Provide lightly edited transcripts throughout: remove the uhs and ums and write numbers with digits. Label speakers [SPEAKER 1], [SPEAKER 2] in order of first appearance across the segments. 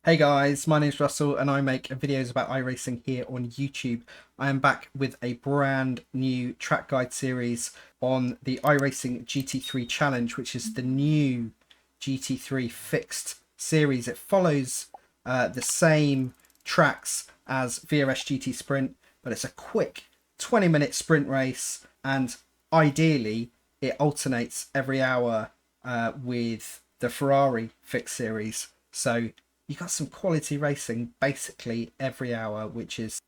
[SPEAKER 1] Hey guys, my name's Russell and I make videos about iRacing here on YouTube. I am back with a brand new track guide series on the iRacing GT3 Challenge, which is the new GT3 fixed series. It follows the same tracks as VRS GT Sprint, but it's a quick 20-minute sprint race, and ideally it alternates every hour with the Ferrari fixed series. So you got some quality racing basically every hour, which is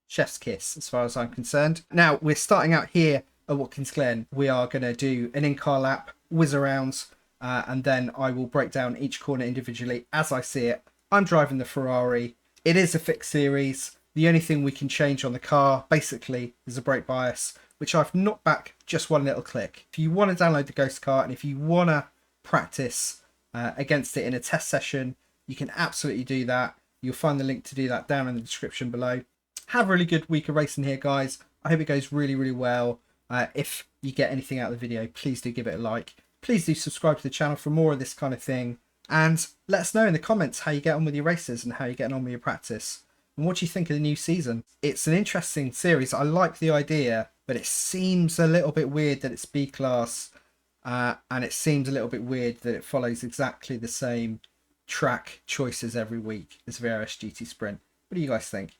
[SPEAKER 1] chef's kiss as far as I'm concerned. Now we're starting out here at Watkins Glen. We are going to do an in-car lap, whiz around, and then I will break down each corner individually as I see it. I'm driving the Ferrari. It is a fixed series. The only thing we can change on the car basically is a brake bias, which I've knocked back just one little click. If you want to download the Ghost Car and if you want to practice against it in a test session, you can absolutely do that. You'll find the link to do that down in the description below. Have a really good week of racing here, guys. I hope it goes really, really well. If you get anything out of the video, please do give it a like. Please do subscribe to the channel for more of this kind of thing. And let us know in the comments how you get on with your races and how you're getting on with your practice. And what do you think of the new season? It's an interesting series. I like the idea, but it seems a little bit weird that it's B-class. And it seems a little bit weird that it follows exactly the same track choices every week as VRS GT Sprint. What do you guys think?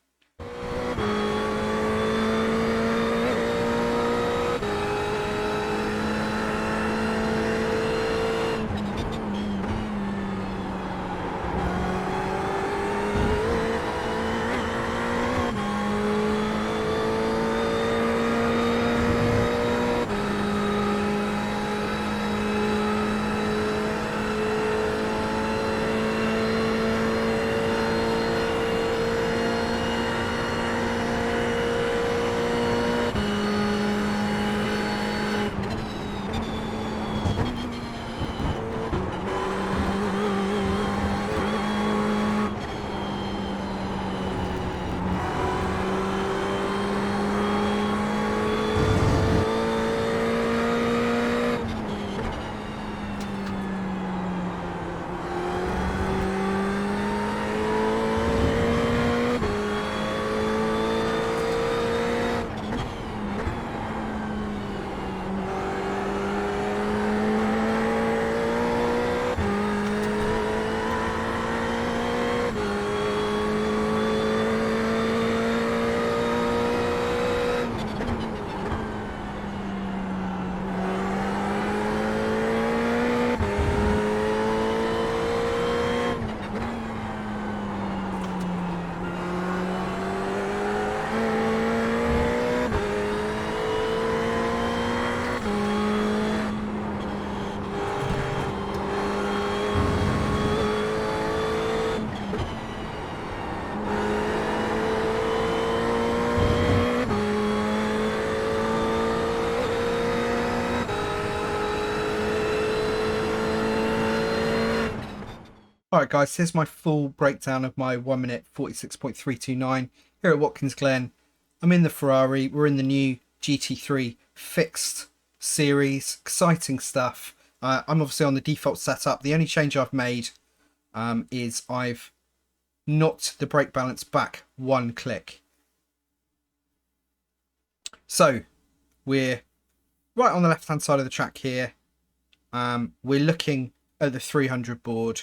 [SPEAKER 1] Alright guys, here's my full breakdown of my 1 minute 46.329 here at Watkins Glen. I'm in the Ferrari, we're in the new GT3 fixed series, exciting stuff. I'm obviously on the default setup. The only change I've made is I've knocked the brake balance back one click. So we're right on the left hand side of the track here. We're looking at the 300 board.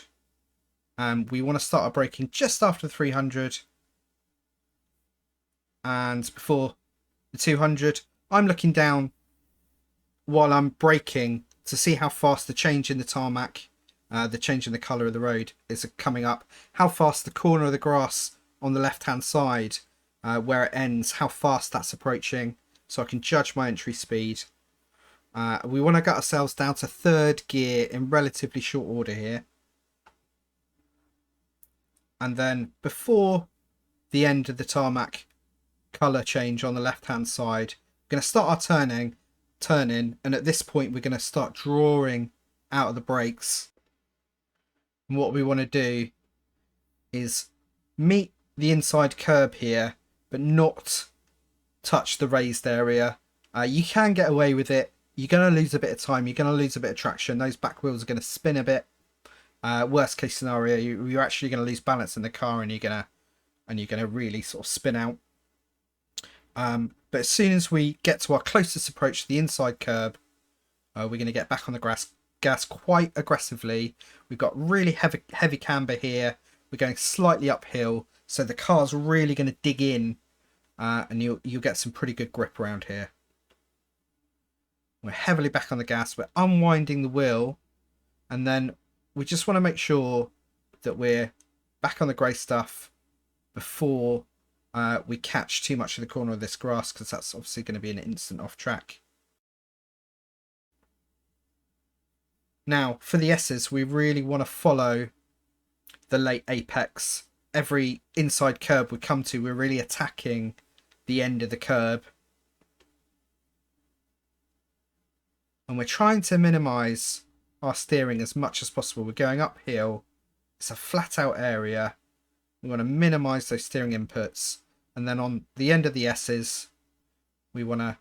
[SPEAKER 1] We want to start our braking just after the 300 and before the 200. I'm looking down while I'm braking to see how fast the change in the tarmac, the change in the colour of the road is coming up, how fast the corner of the grass on the left hand side where it ends, how fast that's approaching, so I can judge my entry speed. We want to get ourselves down to third gear in relatively short order here. And then before the end of the tarmac colour change on the left hand side, we're going to start our turning, and at this point we're going to start drawing out of the brakes. And what we want to do is meet the inside curb here, but not touch the raised area. You can get away with it. You're going to lose a bit of time. You're going to lose a bit of traction. Those back wheels are going to spin a bit. Worst case scenario, you're actually going to lose balance in the car, and you're gonna really sort of spin out. But as soon as we get to our closest approach to the inside curb, we're going to get back on the gas quite aggressively. We've got really heavy camber here. We're going slightly uphill, so the car's really going to dig in, and you'll get some pretty good grip around here. We're heavily back on the gas. We're unwinding the wheel, and then we just want to make sure that we're back on the grey stuff before we catch too much of the corner of this grass, because that's obviously going to be an instant off track. Now, for the S's, we really want to follow the late apex. Every inside curb we come to, we're really attacking the end of the curb. And we're trying to minimise our steering as much as possible. We're going uphill. It's a flat out area. We want to minimise those steering inputs. And then on the end of the S's, we want to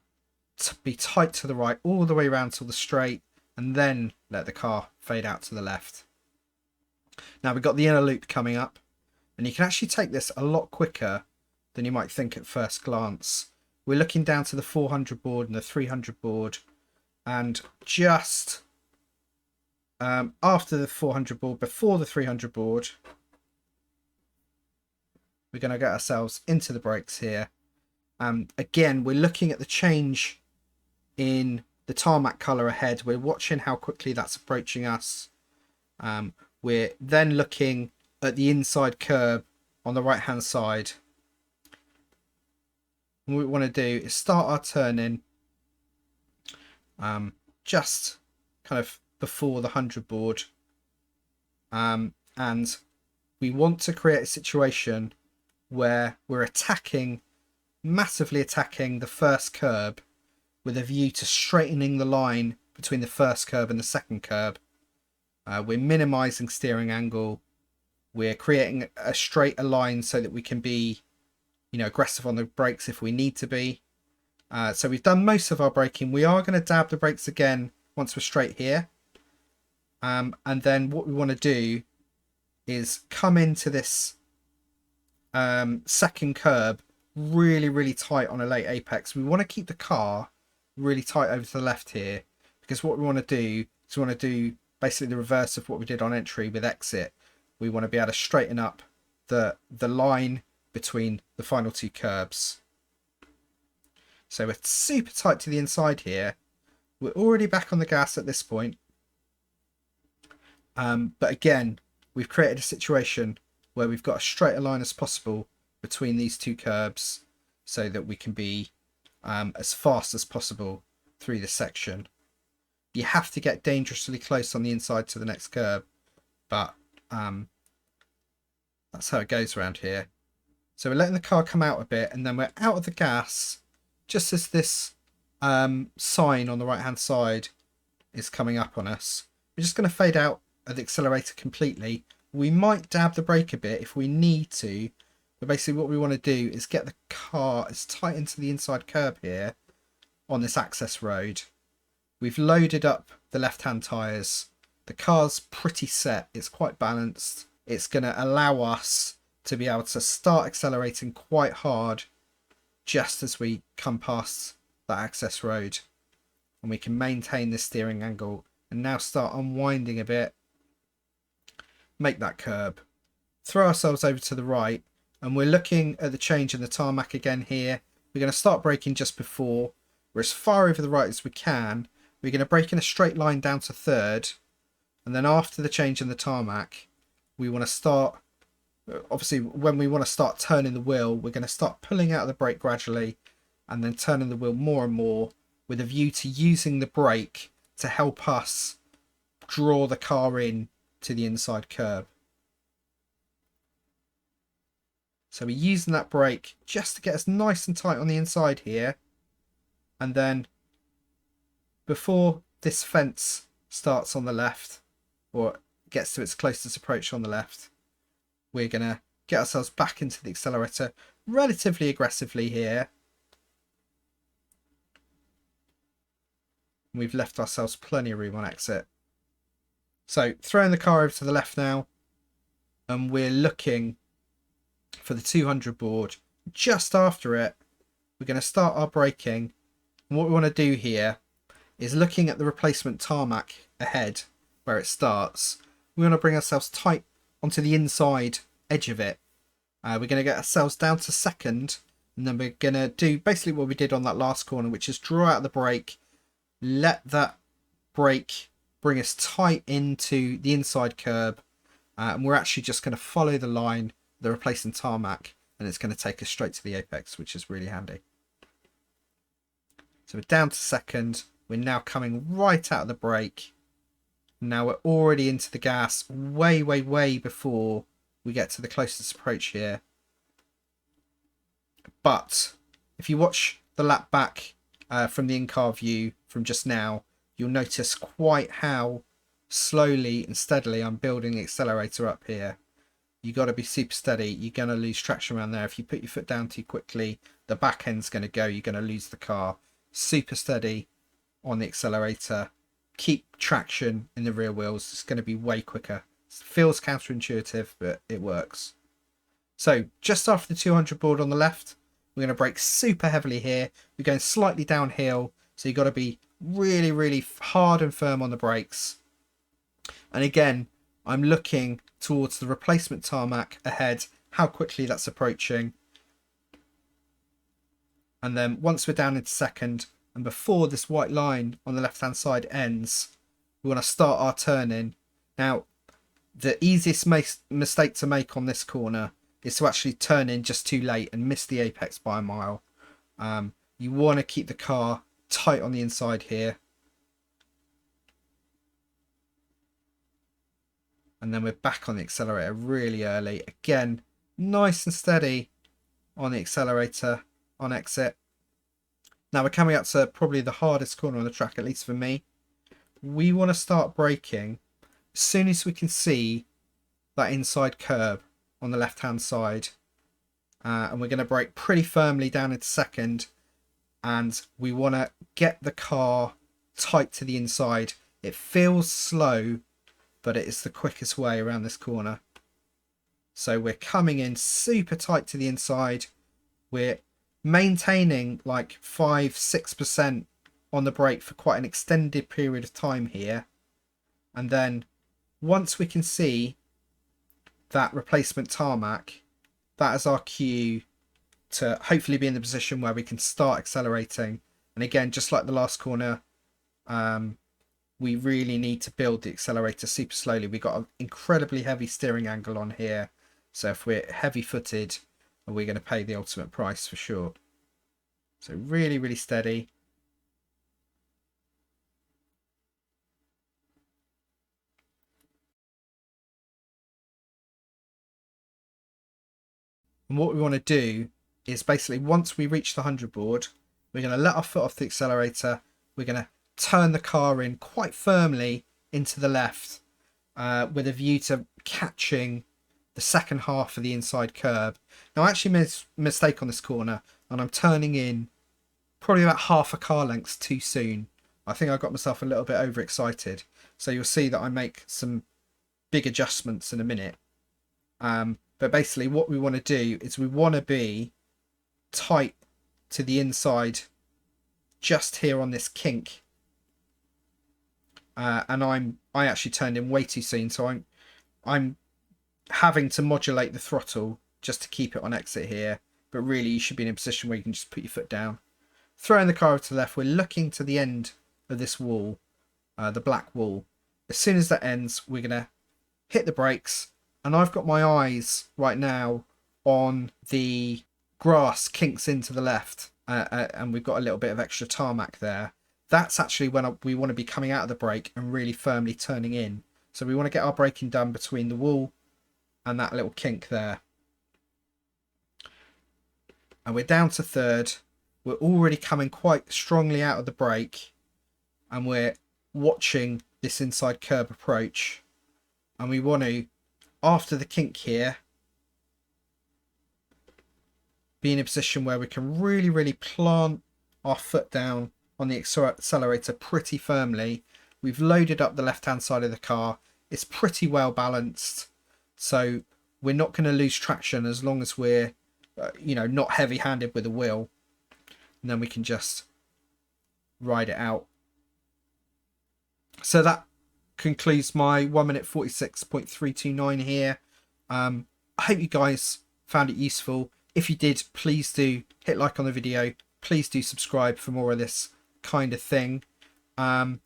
[SPEAKER 1] be tight to the right all the way around till the straight, and then let the car fade out to the left. Now we've got the inner loop coming up, and you can actually take this a lot quicker than you might think at first glance. We're looking down to the 400 board and the 300 board, and just after the 400 board, before the 300 board, we're going to get ourselves into the brakes here. Again, we're looking at the change in the tarmac colour ahead. We're watching how quickly that's approaching us. We're then looking at the inside curb on the right hand side. And what we want to do is start our turning just kind of before the 100 board, and we want to create a situation where we're massively attacking the first curb with a view to straightening the line between the first curb and the second curb. We're minimizing steering angle. We're creating a straighter line so that we can be, aggressive on the brakes if we need to be. So we've done most of our braking. We are going to dab the brakes again once we're straight here. And then what we want to do is come into this second curb really, really tight on a late apex. We want to keep the car really tight over to the left here, because what we want to do is we want to do basically the reverse of what we did on entry with exit. We want to be able to straighten up the line between the final two curbs. So we're super tight to the inside here. We're already back on the gas at this point. But again, we've created a situation where we've got as straight a line as possible between these two curbs so that we can be as fast as possible through this section. You have to get dangerously close on the inside to the next curb, but that's how it goes around here. So we're letting the car come out a bit, and then we're out of the gas just as this sign on the right hand side is coming up on us. We're just going to fade out of the accelerator completely. We might dab the brake a bit if we need to, but basically what we want to do is get the car as tight into the inside curb here on this access road. We've loaded up the left hand tyres. The car's pretty set. It's quite balanced. It's going to allow us to be able to start accelerating quite hard just as we come past that access road, and we can maintain this steering angle and now start unwinding a bit, make that curb, throw ourselves over to the right, and we're looking at the change in the tarmac again here. We're going to start braking just before. We're as far over the right as we can. We're going to brake in a straight line down to third, and then after the change in the tarmac, we want to start, obviously when we want to start turning the wheel, we're going to start pulling out of the brake gradually and then turning the wheel more and more with a view to using the brake to help us draw the car in to the inside curb. So we're using that brake just to get us nice and tight on the inside here, and then before this fence starts on the left, or gets to its closest approach on the left, we're going to get ourselves back into the accelerator relatively aggressively here. We've left ourselves plenty of room on exit. So throwing the car over to the left now, and we're looking for the 200 board. Just after it, we're going to start our braking. And what we want to do here is, looking at the replacement tarmac ahead where it starts, we want to bring ourselves tight onto the inside edge of it. We're going to get ourselves down to second, and then we're going to do basically what we did on that last corner, which is draw out the brake, let that brake bring us tight into the inside curb, and we're actually just going to follow the line, the replacing tarmac, and it's going to take us straight to the apex, which is really handy. So we're down to second. We're now coming right out of the brake. Now we're already into the gas way before we get to the closest approach here. But if you watch the lap back from the in-car view from just now, you'll notice quite how slowly and steadily I'm building the accelerator up here. You got to be super steady. You're going to lose traction around there. If you put your foot down too quickly, the back end's going to go. You're going to lose the car. Super steady on the accelerator. Keep traction in the rear wheels. It's going to be way quicker. It feels counterintuitive, but it works. So just after the 200 board on the left, we're going to brake super heavily here. We're going slightly downhill, so you've got to be really hard and firm on the brakes. And again, I'm looking towards the replacement tarmac ahead, how quickly that's approaching. And then once we're down into second, and before this white line on the left hand side ends, we want to start our turn in. Now, the easiest mistake to make on this corner is to actually turn in just too late and miss the apex by a mile. You want to keep the car tight on the inside here. And then we're back on the accelerator really early. Again, nice and steady on the accelerator on exit. Now we're coming up to probably the hardest corner on the track, at least for me. We want to start braking as soon as we can see that inside curb on the left hand side. And we're going to brake pretty firmly down into second. And we want to get the car tight to the inside. It feels slow, but it is the quickest way around this corner. So we're coming in super tight to the inside. We're maintaining like 5-6% on the brake for quite an extended period of time here. And then once we can see that replacement tarmac, that is our cue to hopefully be in the position where we can start accelerating. And again, just like the last corner, we really need to build the accelerator super slowly. We've got an incredibly heavy steering angle on here, so if we're heavy footed, we're going to pay the ultimate price for sure. So really steady. And what we want to do is basically, once we reach the 100 board, we're going to let our foot off the accelerator. We're going to turn the car in quite firmly into the left with a view to catching the second half of the inside curb. Now I actually made a mistake on this corner, and I'm turning in probably about half a car length too soon. I think I got myself a little bit overexcited. So you'll see that I make some big adjustments in a minute. But basically what we want to do is we want to be tight to the inside just here on this kink. And I actually turned in way too soon, so I'm having to modulate the throttle just to keep it on exit here. But really you should be in a position where you can just put your foot down. Throwing the car over to the left, we're looking to the end of this wall, the black wall. As soon as that ends, we're going to hit the brakes, and I've got my eyes right now on the grass kinks into the left, and we've got a little bit of extra tarmac there. That's actually when we want to be coming out of the brake and really firmly turning in. So we want to get our braking done between the wall and that little kink there. And we're down to third. We're already coming quite strongly out of the brake, and we're watching this inside curb approach. And we want to, after the kink here, be in a position where we can really plant our foot down on the accelerator pretty firmly. We've loaded up the left hand side of the car. It's pretty well balanced, so we're not going to lose traction as long as we're you know, not heavy-handed with the wheel, and then we can just ride it out. So that concludes my 1 minute 46.329 here. I hope you guys found it useful. If you did, please do hit like on the video. Please do subscribe for more of this kind of thing. And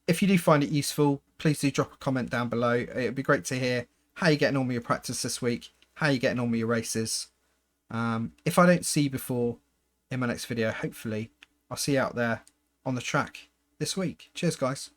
[SPEAKER 1] if you do find it useful, please do drop a comment down below. It would be great to hear how you're getting on with your practice this week, how you're getting on with your races. If I don't see you before in my next video, hopefully I'll see you out there on the track this week. Cheers, guys.